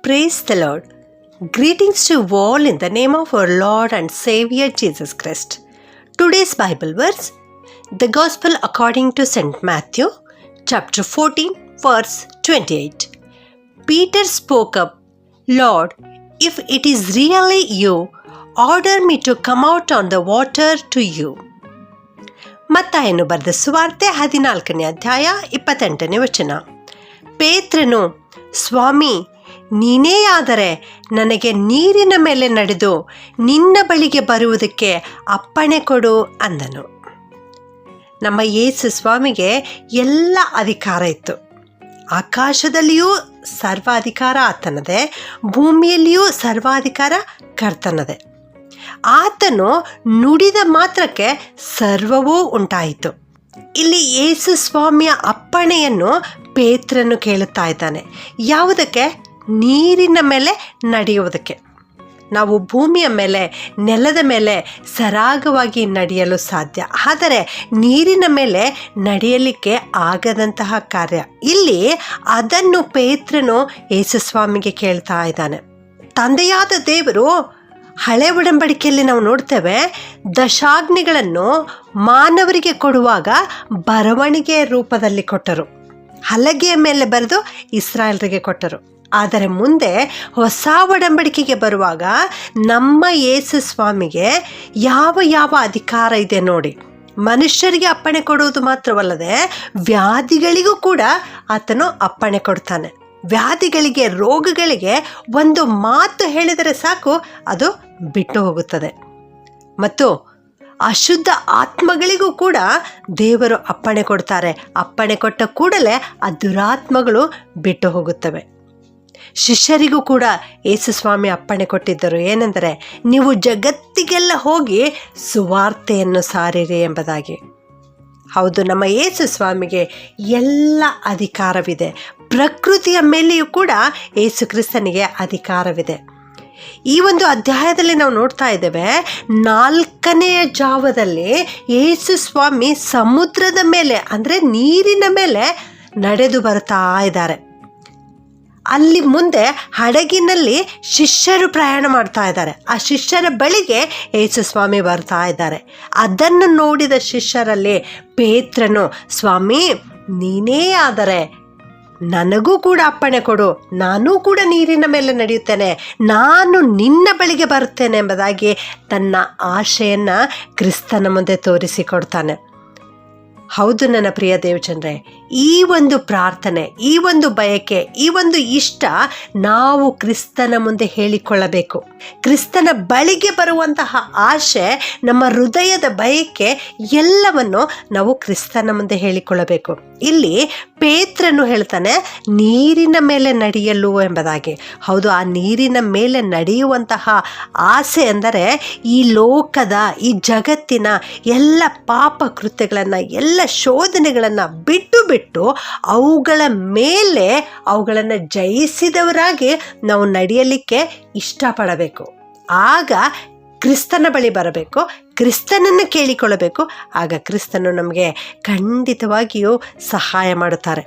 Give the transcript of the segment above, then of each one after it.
Praise the Lord. Greetings to all in the name of our Lord and Savior Jesus Christ. Today's Bible verse, the Gospel according to St. Matthew, chapter 14, verse 28. Peter spoke up, Lord, if it is really you, order me to come out on the water to you. ಮತ್ತಾಯನು ಬರೆದ ಸುವಾರ್ತೆ 14ನೇ ಅಧ್ಯಾಯ 28ನೇ ವಚನ. ಪೇತ್ರನು, ಸ್ವಾಮಿ, ನೀನೇ ಆದರೆ ನನಗೆ ನೀರಿನ ಮೇಲೆ ನಡೆದು ನಿನ್ನ ಬಳಿಗೆ ಬರುವುದಕ್ಕೆ ಅಪ್ಪಣೆ ಕೊಡು ಅಂದನು. ನಮ್ಮ ಯೇಸು ಸ್ವಾಮಿಗೆ ಎಲ್ಲ ಅಧಿಕಾರ ಇತ್ತು. ಆಕಾಶದಲ್ಲಿಯೂ ಸರ್ವಾಧಿಕಾರ ಆತನದೇ, ಭೂಮಿಯಲ್ಲಿಯೂ ಸರ್ವಾಧಿಕಾರ ಕರ್ತನದೇ. ಆತನು ನುಡಿದ ಮಾತ್ರಕ್ಕೆ ಸರ್ವವೂ ಉಂಟಾಯಿತು. ಇಲ್ಲಿ ಯೇಸು ಸ್ವಾಮಿಯ ಅಪ್ಪಣೆಯನ್ನು ಪೇತ್ರನು ಕೇಳುತ್ತಾ ಇದ್ದಾನೆ. ಯಾವುದಕ್ಕೆ? ನೀರಿನ ಮೇಲೆ ನಡೆಯುವುದಕ್ಕೆ. ನಾವು ಭೂಮಿಯ ಮೇಲೆ, ನೆಲದ ಮೇಲೆ ಸರಾಗವಾಗಿ ನಡೆಯಲು ಸಾಧ್ಯ, ಆದರೆ ನೀರಿನ ಮೇಲೆ ನಡೆಯಲಿಕ್ಕೆ ಆಗದಂತಹ ಕಾರ್ಯ. ಇಲ್ಲಿ ಅದನ್ನು ಪೇತ್ರನು ಯೇಸುಸ್ವಾಮಿಗೆ ಕೇಳ್ತಾ ಇದ್ದಾನೆ. ತಂದೆಯಾದ ದೇವರು ಹಳೆ ಒಡಂಬಡಿಕೆಯಲ್ಲಿ ನಾವು ನೋಡ್ತೇವೆ, ದಶಾಜ್ಞೆಗಳನ್ನು ಮಾನವರಿಗೆ ಕೊಡುವಾಗ ಬರವಣಿಗೆ ರೂಪದಲ್ಲಿ ಕೊಟ್ಟರು, ಹಲಗೆಯ ಮೇಲೆ ಬರೆದು ಇಸ್ರಾಯೇಲರಿಗೆ ಕೊಟ್ಟರು. ಆದರೆ ಮುಂದೆ ಹೊಸ ಒಡಂಬಡಿಕೆಗೆ ಬರುವಾಗ ನಮ್ಮ ಯೇಸು ಸ್ವಾಮಿಗೆ ಯಾವ ಅಧಿಕಾರ ಇದೆ ನೋಡಿ. ಮನುಷ್ಯರಿಗೆ ಅಪ್ಪಣೆ ಕೊಡುವುದು ಮಾತ್ರವಲ್ಲದೆ ವ್ಯಾಧಿಗಳಿಗೂ ಕೂಡ ಆತನು ಅಪ್ಪಣೆ ಕೊಡ್ತಾನೆ. ವ್ಯಾಧಿಗಳಿಗೆ, ರೋಗಗಳಿಗೆ ಒಂದು ಮಾತು ಹೇಳಿದರೆ ಸಾಕು, ಅದು ಬಿಟ್ಟು ಹೋಗುತ್ತದೆ. ಮತ್ತು ಅಶುದ್ಧ ಆತ್ಮಗಳಿಗೂ ಕೂಡ ದೇವರು ಅಪ್ಪಣೆ ಕೊಡ್ತಾರೆ. ಅಪ್ಪಣೆ ಕೊಟ್ಟ ಕೂಡಲೇ ಆ ದುರಾತ್ಮಗಳು ಬಿಟ್ಟು ಹೋಗುತ್ತವೆ. ಶಿಷ್ಯರಿಗೂ ಕೂಡ ಯೇಸುಸ್ವಾಮಿ ಅಪ್ಪಣೆ ಕೊಟ್ಟಿದ್ದರು. ಏನೆಂದರೆ, ನೀವು ಜಗತ್ತಿಗೆಲ್ಲ ಹೋಗಿ ಸುವಾರ್ತೆಯನ್ನು ಸಾರಿರಿ ಎಂಬುದಾಗಿ. ಹೌದು, ನಮ್ಮ ಯೇಸು ಸ್ವಾಮಿಗೆ ಎಲ್ಲ ಅಧಿಕಾರವಿದೆ. ಪ್ರಕೃತಿಯ ಮೇಲೆಯೂ ಕೂಡ ಯೇಸು ಕ್ರಿಸ್ತನಿಗೆ ಅಧಿಕಾರವಿದೆ. ಈ ಒಂದು ಅಧ್ಯಾಯದಲ್ಲಿ ನಾವು ನೋಡ್ತಾ ಇದ್ದೇವೆ, 4ನೇ ಜಾವದಲ್ಲಿ ಯೇಸು ಸ್ವಾಮಿ ಸಮುದ್ರದ ಮೇಲೆ, ಅಂದರೆ ನೀರಿನ ಮೇಲೆ ನಡೆದು ಬರ್ತಾ ಇದ್ದಾರೆ. ಅಲ್ಲಿ ಮುಂದೆ ಹಡಗಿನಲ್ಲಿ ಶಿಷ್ಯರು ಪ್ರಯಾಣ ಮಾಡ್ತಾ ಇದ್ದಾರೆ. ಆ ಶಿಷ್ಯರ ಬಳಿಗೆ ಯೇಸು ಸ್ವಾಮಿ ಬರ್ತಾ ಇದ್ದಾರೆ. ಅದನ್ನು ನೋಡಿದ ಶಿಷ್ಯರಲ್ಲಿ ಪೇತ್ರನು, ಸ್ವಾಮಿ, ನೀನೇ ಆದರೆ ನನಗೂ ಕೂಡ ಅಪ್ಪಣೆ ಕೊಡು, ನಾನೂ ಕೂಡ ನೀರಿನ ಮೇಲೆ ನಡೆಯುತ್ತೇನೆ, ನಾನು ನಿನ್ನ ಬಳಿಗೆ ಬರುತ್ತೇನೆ ಎಂಬುದಾಗಿ ತನ್ನ ಆಶೆಯನ್ನು ಕ್ರಿಸ್ತನ ಮುಂದೆ ತೋರಿಸಿಕೊಡ್ತಾನೆ. ಹೌದು ನನ್ನ ಪ್ರಿಯ ದೇವಜನರೇ, ಈ ಒಂದು ಪ್ರಾರ್ಥನೆ, ಈ ಒಂದು ಬಯಕೆ, ಈ ಒಂದು ಇಷ್ಟ ನಾವು ಕ್ರಿಸ್ತನ ಮುಂದೆ ಹೇಳಿಕೊಳ್ಳಬೇಕು. ಕ್ರಿಸ್ತನ ಬಳಿಗೆ ಬರುವಂತಹ ಆಶೆ, ನಮ್ಮ ಹೃದಯದ ಬಯಕೆ ಎಲ್ಲವನ್ನು ನಾವು ಕ್ರಿಸ್ತನ ಮುಂದೆ ಹೇಳಿಕೊಳ್ಳಬೇಕು. ಇಲ್ಲಿ ಪೇತ್ರನು ಹೇಳ್ತಾನೆ, ನೀರಿನ ಮೇಲೆ ನಡೆಯಲು ಎಂಬುದಾಗಿ. ಹೌದು, ಆ ನೀರಿನ ಮೇಲೆ ನಡೆಯುವಂತಹ ಆಸೆ ಎಂದರೆ ಈ ಲೋಕದ, ಈ ಜಗತ್ತಿನ ಎಲ್ಲ ಪಾಪ ಕೃತ್ಯಗಳನ್ನು, ಎಲ್ಲ ಶೋಧನೆಗಳನ್ನು ಬಿಟ್ಟು ಅವುಗಳ ಮೇಲೆ ಅವುಗಳನ್ನು ಜಯಿಸಿದವರಾಗಿ ನಾವು ನಡೆಯಲಿಕ್ಕೆ ಇಷ್ಟಪಡಬೇಕು. ಆಗ ಕ್ರಿಸ್ತನ ಬಳಿ ಬರಬೇಕು, ಕ್ರಿಸ್ತನನ್ನು ಕೇಳಿಕೊಳ್ಳಬೇಕು. ಆಗ ಕ್ರಿಸ್ತನು ನಮಗೆ ಖಂಡಿತವಾಗಿಯೂ ಸಹಾಯ ಮಾಡುತ್ತಾರೆ.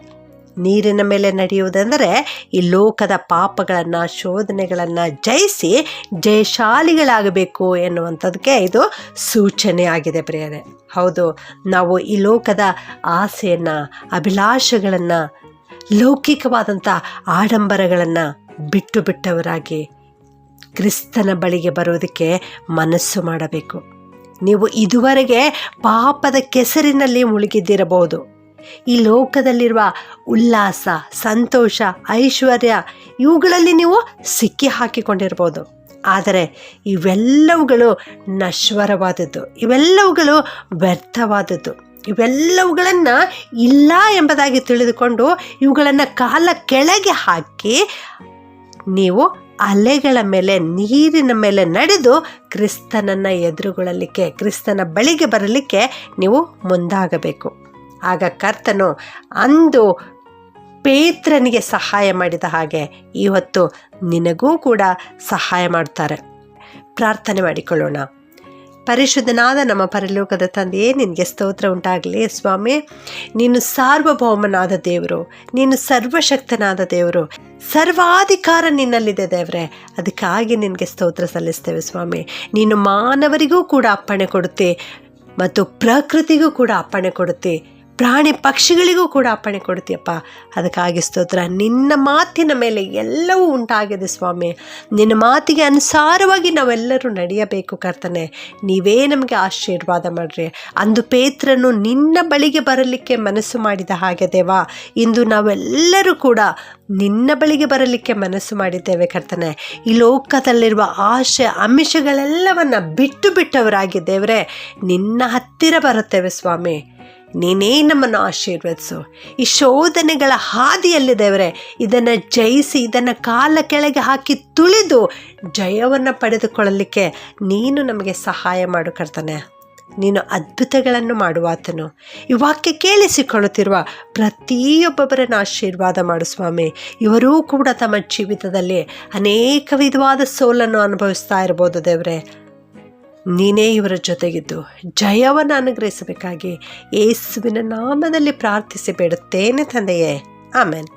ನೀರಿನ ಮೇಲೆ ನಡೆಯುವುದೆಂದರೆ ಈ ಲೋಕದ ಪಾಪಗಳನ್ನು, ಶೋಧನೆಗಳನ್ನು ಜಯಿಸಿ ಜಯಶಾಲಿಗಳಾಗಬೇಕು ಎನ್ನುವಂಥದ್ದಕ್ಕೆ ಇದು ಸೂಚನೆ ಆಗಿದೆ ಪ್ರಿಯರೇ. ಹೌದು, ನಾವು ಈ ಲೋಕದ ಆಸೆಯನ್ನು, ಅಭಿಲಾಷೆಗಳನ್ನು, ಲೌಕಿಕವಾದಂಥ ಆಡಂಬರಗಳನ್ನು ಬಿಟ್ಟವರಾಗಿ ಕ್ರಿಸ್ತನ ಬಳಿಗೆ ಬರೋದಕ್ಕೆ ಮನಸ್ಸು ಮಾಡಬೇಕು. ನೀವು ಇದುವರೆಗೆ ಪಾಪದ ಕೆಸರಿನಲ್ಲಿ ಮುಳುಗಿದ್ದಿರಬಹುದು. ಈ ಲೋಕದಲ್ಲಿರುವ ಉಲ್ಲಾಸ, ಸಂತೋಷ, ಐಶ್ವರ್ಯ ಇವುಗಳಲ್ಲಿ ನೀವು ಸಿಕ್ಕಿ ಹಾಕಿಕೊಂಡಿರ್ಬೋದು. ಆದರೆ ಇವೆಲ್ಲವುಗಳು ನಶ್ವರವಾದದ್ದು, ಇವೆಲ್ಲವುಗಳು ವ್ಯರ್ಥವಾದದ್ದು. ಇವೆಲ್ಲವುಗಳನ್ನು ಇಲ್ಲ ಎಂಬುದಾಗಿ ತಿಳಿದುಕೊಂಡು ಇವುಗಳನ್ನು ಕಾಲ ಕೆಳಗೆ ಹಾಕಿ ನೀವು ಅಲೆಗಳ ಮೇಲೆ, ನೀರಿನ ಮೇಲೆ ನಡೆದು ಕ್ರಿಸ್ತನನ್ನು ಎದುರುಗೊಳ್ಳಲಿಕ್ಕೆ, ಕ್ರಿಸ್ತನ ಬಳಿಗೆ ಬರಲಿಕ್ಕೆ ನೀವು ಮುಂದಾಗಬೇಕು. ಆಗ ಕರ್ತನು ಅಂದು ಪೇತ್ರನಿಗೆ ಸಹಾಯ ಮಾಡಿದ ಹಾಗೆ ಇವತ್ತು ನಿನಗೂ ಕೂಡ ಸಹಾಯ ಮಾಡ್ತಾರೆ. ಪ್ರಾರ್ಥನೆ ಮಾಡಿಕೊಳ್ಳೋಣ. ಪರಿಶುದ್ಧನಾದ ನಮ್ಮ ಪರಲೋಕದ ತಂದೆಯೇ, ನಿನಗೆ ಸ್ತೋತ್ರ ಉಂಟಾಗಲಿ ಸ್ವಾಮಿ. ನೀನು ಸಾರ್ವಭೌಮನಾದ ದೇವರು, ನೀನು ಸರ್ವಶಕ್ತನಾದ ದೇವರು, ಸರ್ವಾಧಿಕಾರ ನಿನ್ನಲ್ಲಿದೆ ದೇವರೇ. ಅದಕ್ಕಾಗಿ ನಿನಗೆ ಸ್ತೋತ್ರ ಸಲ್ಲಿಸ್ತೇವೆ ಸ್ವಾಮಿ. ನೀನು ಮಾನವರಿಗೂ ಕೂಡ ಅಪ್ಪಣೆ ಕೊಡುತ್ತೆ ಮತ್ತು ಪ್ರಕೃತಿಗೂ ಕೂಡ ಅಪ್ಪಣೆ ಕೊಡುತ್ತೆ, ಪ್ರಾಣಿ ಪಕ್ಷಿಗಳಿಗೂ ಕೂಡ ಅಪ್ಪಣೆ ಕೊಡ್ತೀಯಪ್ಪ. ಅದಕ್ಕಾಗಿ ಸ್ತೋತ್ರ. ನಿನ್ನ ಮಾತಿನ ಮೇಲೆ ಎಲ್ಲವೂ ಉಂಟಾಗಿದೆ ಸ್ವಾಮಿ. ನಿನ್ನ ಮಾತಿಗೆ ಅನುಸಾರವಾಗಿ ನಾವೆಲ್ಲರೂ ನಡೆಯಬೇಕು ಕರ್ತನೆ. ನೀವೇ ನಮಗೆ ಆಶೀರ್ವಾದ ಮಾಡಿರಿ. ಅಂದು ಪೇತ್ರನು ನಿನ್ನ ಬಳಿಗೆ ಬರಲಿಕ್ಕೆ ಮನಸ್ಸು ಮಾಡಿದ ಹಾಗೆ ದೇವಾ, ಇಂದು ನಾವೆಲ್ಲರೂ ಕೂಡ ನಿನ್ನ ಬಳಿಗೆ ಬರಲಿಕ್ಕೆ ಮನಸ್ಸು ಮಾಡಿದ್ದೇವೆ ಕರ್ತನೆ. ಈ ಲೋಕದಲ್ಲಿರುವ ಆಶೆ ಆಮಿಷಗಳೆಲ್ಲವನ್ನು ಬಿಟ್ಟವರಾಗಿ ದೇವರೇ ನಿನ್ನ ಹತ್ತಿರ ಬರುತ್ತೇವೆ ಸ್ವಾಮಿ. ನೀನೇ ನಮ್ಮನ್ನು ಆಶೀರ್ವದಿಸು. ಈ ಶೋಧನೆಗಳ ಹಾದಿಯಲ್ಲಿ ದೇವರೇ ಇದನ್ನು ಜಯಿಸಿ, ಇದನ್ನು ಕಾಲ ಕೆಳಗೆ ಹಾಕಿ ತುಳಿದು ಜಯವನ್ನು ಪಡೆದುಕೊಳ್ಳಲಿಕ್ಕೆ ನೀನು ನಮಗೆ ಸಹಾಯ ಮಾಡು ಕರ್ತನೆ. ನೀನು ಅದ್ಭುತಗಳನ್ನು ಮಾಡುವಾತನು. ಈ ವಾಕ್ಯ ಕೇಳಿಸಿಕೊಳ್ಳುತ್ತಿರುವ ಪ್ರತಿಯೊಬ್ಬೊಬ್ಬರನ್ನು ಆಶೀರ್ವಾದ ಮಾಡು ಸ್ವಾಮಿ. ಇವರೂ ಕೂಡ ತಮ್ಮ ಜೀವಿತದಲ್ಲಿ ಅನೇಕ ವಿಧವಾದ ಸೋಲನ್ನು ಅನುಭವಿಸ್ತಾ ಇರ್ಬೋದು ದೇವರೇ. ನೀನೇ ಇವರ ಜೊತೆಗಿದ್ದು ಜಯವನ್ನು ಅನುಗ್ರಹಿಸಬೇಕಾಗಿ ಯೇಸುವಿನ ನಾಮದಲ್ಲಿ ಪ್ರಾರ್ಥಿಸಿ ಬೇಡುತ್ತೇನೆ ತಂದೆಯೇ. ಆಮೆನ್.